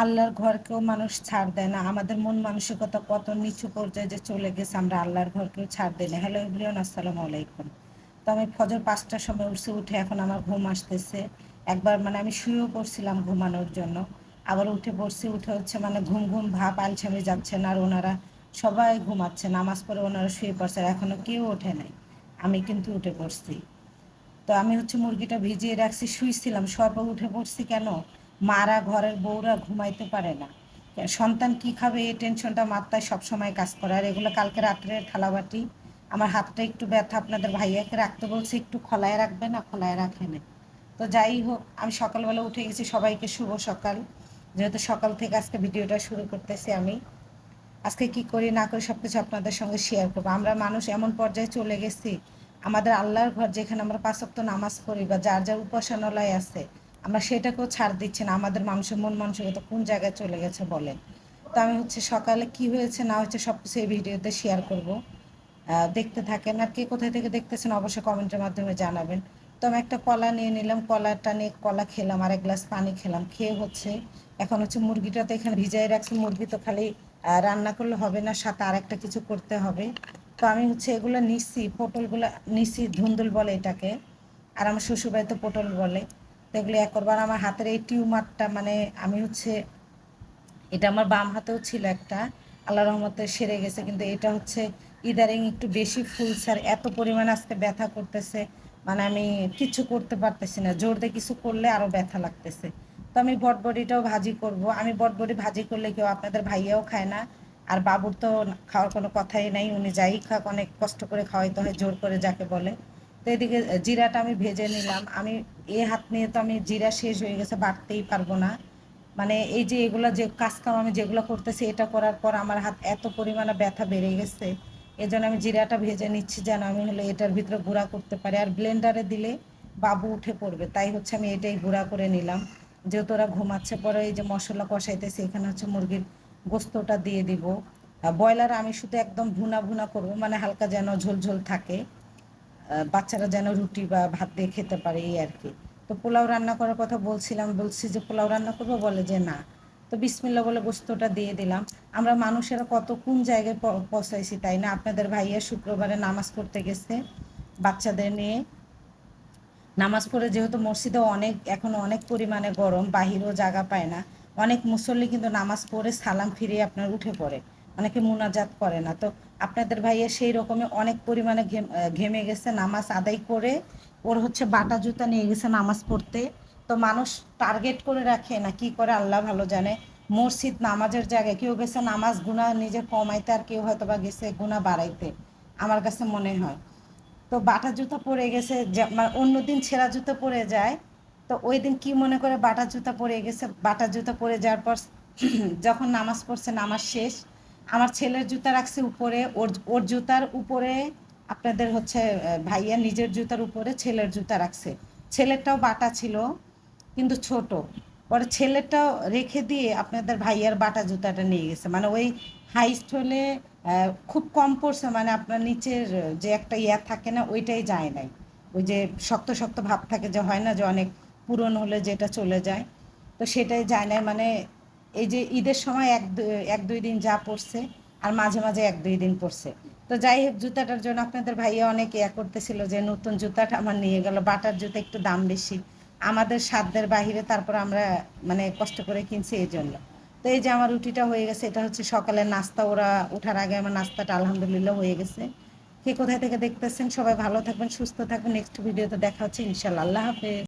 আল্লাহর ঘরকেও মানুষ ছাড় দেয় না। আমাদের মন মানসিকতা কত নিচু পর্যায়ে যে চলে গেছে, আমরা আল্লাহর ঘরকেও ছাড় দিই না। হ্যালো এভরিওয়ান, আসসালামু আলাইকুম। তো আমি ফজর 5টার সময় উঠে এখন আমার ঘুম আসতেছে। একবার মানে আমি শুয়েও পড়ছিলাম ঘুমানোর জন্য, আবার উঠে পড়ছি। উঠে হচ্ছে মানে ঘুম ঘুম ভাব, আলছামি যাচ্ছে না। আর ওনারা সবাই ঘুমাচ্ছে, নামাজ পড়ে ওনারা শুয়ে পড়ছে, আর এখনো কেউ ওঠে নাই। আমি কিন্তু উঠে পড়ছি। তো আমি হচ্ছে মুরগিটা ভিজিয়ে রাখছি, শুইছিলাম, সবে উঠে পড়ছি। কেন মারা ঘরের বউরা ঘুমাইতে পারে না? সন্তান কি খাবে এই টেনশনটা মাথায় সবসময় কাজ করে। আর এগুলো কালকে রাত্রে থালাবাটি, আমার হাতটা একটু ব্যথা, আপনাদের ভাইয়াকে রাখতে বলছে, একটু খোলায় রাখবে না, খোলায় রাখে না। তো যাই হোক, আমি সকালবেলা উঠে গেছি। সবাইকে শুভ সকাল। যেহেতু সকাল থেকে আজকে ভিডিওটা শুরু করতেছি, আমি আজকে কি করি না করি সব কিছু আপনাদের সঙ্গে শেয়ার করবো। আমরা মানুষ এমন পর্যায়ে চলে গেছি, আমাদের আল্লাহর ঘর যেখানে আমরা 5 ওয়াক্ত নামাজ পড়ি বা যার যার উপাসনালয় আছে, আমরা সেটাকেও ছাড় দিচ্ছি না। আমাদের মানুষের মন মানসিকতা কোন জায়গায় চলে গেছে বলেন। তো আমি হচ্ছে সকালে কি হয়েছে না হয়েছে সব কিছু এই ভিডিওতে শেয়ার করব। দেখতে থাকেন। আর কে কোথায় থেকে দেখতেছেন অবশ্যই কমেন্টের মাধ্যমে জানাবেন। তো আমি একটা কলা নিয়ে নিলাম, কলাটা নিয়ে কলা খেলাম, আর এক গ্লাস পানি খেলাম। খেয়ে হচ্ছে এখন হচ্ছে মুরগিটা তো এখানে ভিজাই রাখছি। মুরগি তো খালি রান্না করলে হবে না, সাথে আর একটা কিছু করতে হবে। তো আমি হচ্ছে এগুলো নিচ্ছি, পটলগুলো নিচ্ছি, ধুন্দুল বলে এটাকে, আর আমার শ্বশুরবাড়িতে পটল বলে। তো এগুলো এক করবার আমার হাতের এই টিউমারটা, মানে আমি হচ্ছে এটা আমার বাম হাতেও ছিল একটা, আল্লাহ রহমতে সেরে গেছে, কিন্তু এটা হচ্ছে ইদারিং একটু বেশি ফুলছে, আর এত পরিমাণ আজকে ব্যথা করতেছে, মানে আমি কিছু করতে পারতেছি না। জোর দিয়ে কিছু করলে আরও ব্যথা লাগতেছে। তো আমি বটবডিটাও ভাজি করব। আমি বটবডি ভাজি করলে কেউ, আপনাদের ভাইয়াও খায় না, আর বাবুর তো খাওয়ার কোনো কথাই নাই। উনি যাই খাক অনেক কষ্ট করে খাওয়াইতে হয়, জোর করে যাকে বলে। তো এদিকে জিরাটা আমি ভেজে নিলাম। আমি এ হাত নিয়ে তো আমি জিরা শেষ হয়ে গেছে, বাটতেই পারবো না। মানে এই যে এগুলো যে কাজকাম আমি যেগুলো করতেছি, এটা করার পর আমার হাত এত পরিমাণে ব্যথা বেড়ে গেছে। এই জন্য আমি জিরাটা ভেজে নিচ্ছি, যেন আমি হলে এটার ভিতরে গুঁড়া করতে পারি। আর ব্লেন্ডারে দিলে বাবু উঠে পড়বে, তাই হচ্ছে আমি এটাই গুঁড়া করে নিলাম। যেহেতু ওরা ঘুমাচ্ছে, পরে এই যে মশলা কষাইতেছি, এখানে হচ্ছে মুরগির গোস্তটা দিয়ে দিব। ব্রয়লার আমি শুধু একদম ভুনা ভুনা করব, মানে হালকা যেন ঝোল ঝোল থাকে, বাচ্চারা যেন রুটি বা ভাত দিয়ে খেতে পারে, এই আর কি। তো পোলাও রান্না করার কথা বলছিলাম, বলছি যে পোলাও রান্না করবো, বলে যে না। তো বিসমিল্লা বলে গোস্তটা দিয়ে দিলাম। আমরা মানুষেরা কত কোন জায়গায় পৌঁছাইছি, তাই না? আপনাদের ভাইয়া শুক্রবারে নামাজ পড়তে গেছে বাচ্চাদের নিয়ে। নামাজ পড়ে, যেহেতু মসজিদে অনেক এখনো অনেক পরিমাণে গরম, বাহিরেও জায়গা পায় না, অনেক মুসল্লি কিন্তু নামাজ পড়ে সালাম ফিরিয়ে আপনার উঠে পড়ে, অনেকে মুনাজাত করে না। তো আপনাদের ভাইয়া সেই রকমই অনেক পরিমাণে ঘেমে গেছে নামাজ আদায় করে। ওর হচ্ছে বাটা জুতা নিয়ে গেছে নামাজ পড়তে। তো মানুষ টার্গেট করে রাখে না কি করে আল্লাহ ভালো জানে। মসজিদ নামাজের জায়গায় কেউ গেছে নামাজ গুণা নিজের কমাইতে, আর কেউ হয়তো বা গেছে গুণা বাড়াইতে, আমার কাছে মনে হয়। তো বাটা জুতো পরে গেছে, মানে অন্যদিন ছেঁড়া জুতো পরে যায়, তো ওই দিন কি মনে করে বাটা জুতো পরে গেছে। বাটা জুতো পরে যাওয়ার পর যখন নামাজ পড়ছে, নামাজ শেষ, আমার ছেলের জুতা রাখছে উপরে, ওর ওর জুতার উপরে আপনাদের হচ্ছে ভাইয়া নিজের জুতার উপরে ছেলের জুতা রাখছে। ছেলেরটাও বাটা ছিল কিন্তু ছোট। পরে ছেলেটাও রেখে দিয়ে আপনাদের ভাইয়ার বাটা জুতাটা নিয়ে গেছে, মানে ওই হাইস্ট হলে খুব কম পড়ছে, মানে আপনার নিচের যে একটা ইয়া থাকে না, ওইটাই যায় নাই। ওই যে শক্ত শক্ত ভাব থাকে, যে হয় না যে অনেক পুরনো হলে যেটা চলে যায়, তো সেটাই যায় নাই। মানে এই যে ঈদের সময় এক দুই দিন যা পড়ছে, আর মাঝে মাঝে 1-2 দিন পড়ছে। তো যাই হোক, জুতাটার জন্য আপনাদের ভাইয়া অনেক ইয়া করতেছিল যে নতুন জুতাটা আমার নিয়ে গেল। বাটার জুতা একটু দাম বেশি, আমাদের সাধ্যের বাহিরে, তারপর আমরা মানে কষ্ট করে কিনছি এই জন্য। তো এই যে আমার রুটিটা হয়ে গেছে, এটা হচ্ছে সকালের নাস্তা। ওরা ওঠার আগে আমার নাস্তাটা আলহামদুলিল্লাহ হয়ে গেছে। কে কোথায় থেকে দেখতেছেন সবাই ভালো থাকবেন, সুস্থ থাকবেন। নেক্সট ভিডিওতে দেখা হচ্ছে ইনশাল্লাহ। আল্লাহ হাফেজ।